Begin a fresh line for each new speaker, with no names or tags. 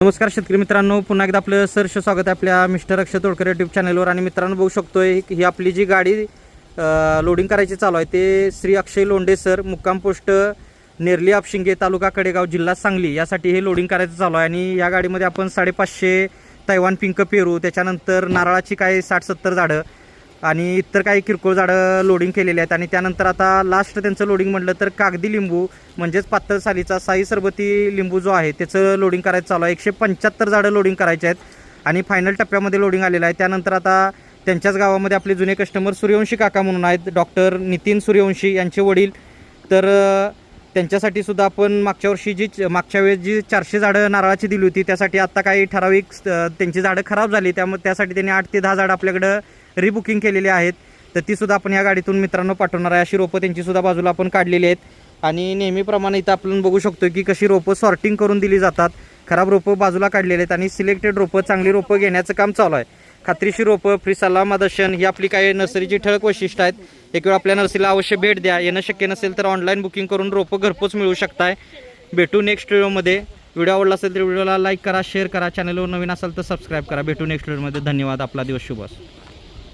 नमस्कार शेतकरी मित्रांनो, पुन्हा एकदा आपलं सहर्ष स्वागत आहे आपल्या मिस्टर अक्षय तोडकर यूट्यूब चॅनलवर। आणि मित्रांनो बघू शकतोय ही आपली जी गाडी लोडिंग करायची चालू आहे ते श्री अक्षय लोंढे सर, मुक्काम पोस्ट नेरली आपशिंगे, तालुका कडेगाव, जिल्हा सांगली यासाठी हे लोडिंग करायचं चालू आहे। आणि या गाडीमध्ये आपण 550 तैवान पिंक पेरू, त्याच्यानंतर नारळाची काही 60-70 झाडं आणि इतर काही किरकोळ झाडं लोडिंग केलेली आहेत। आणि त्यानंतर आता लास्ट त्यांचं लोडिंग म्हटलं तर कागदी लिंबू म्हणजेच पातळ सालीचा साई सरबती लिंबू जो आहे त्याचं लोडिंग करायचं चालू आहे। 175 झाडं लोडिंग करायचे आहेत आणि फायनल टप्प्यामध्ये लोडिंग आलेलं आहे। त्यानंतर आता त्यांच्याच गावामध्ये आपले जुने कस्टमर सूर्यवंशी काका म्हणून आहेत, डॉक्टर नितीन सूर्यवंशी यांचे वडील, तर त्यांच्यासाठी सुद्धा आपण मागच्या वेळेस जी 400 झाडं नारळाची दिली होती त्यासाठी आता काही ठराविक त्यांची झाडं खराब झाली, त्यामुळे त्यासाठी त्यांनी 8 ते 10 झाडं आपल्याकडं रिबुकिंग केलेली आहेत, तर ती सुद्धा आपण या गाडीतून मित्रांनो पाठवणार आहे। अशी रोपं त्यांची सुद्धा बाजूला आपण काढलेली आहेत। आणि नेहमीप्रमाणे इथं आपण बघू शकतो की कशी रोपं सॉर्टिंग करून दिली जातात। खराब रोपं बाजूला काढलेले आहेत आणि सिलेक्टेड रोपं, चांगली रोपं घेण्याचं काम चालू आहे। खात्रीशीर रोपं, फ्री सल्ला मार्गदर्शन ही आपली काही नर्सरीची ठळक वैशिष्ट्य आहेत। एक वेळ आपल्या नर्सरीला अवश्य भेट द्या, येणं शक्य नसेल तर ऑनलाईन बुकिंग करून रोपं घरपोच मिळू शकताय। भेटू नेक्स्ट व्हिडिओमध्ये। व्हिडिओ आवडला असेल तर व्हिडिओला लाईक करा, शेअर करा, चॅनलवर नवीन असाल तर सबस्क्राईब करा। भेटू नेक्स्ट व्हिडिओमध्ये। धन्यवाद, आपला दिवस शुभ असो।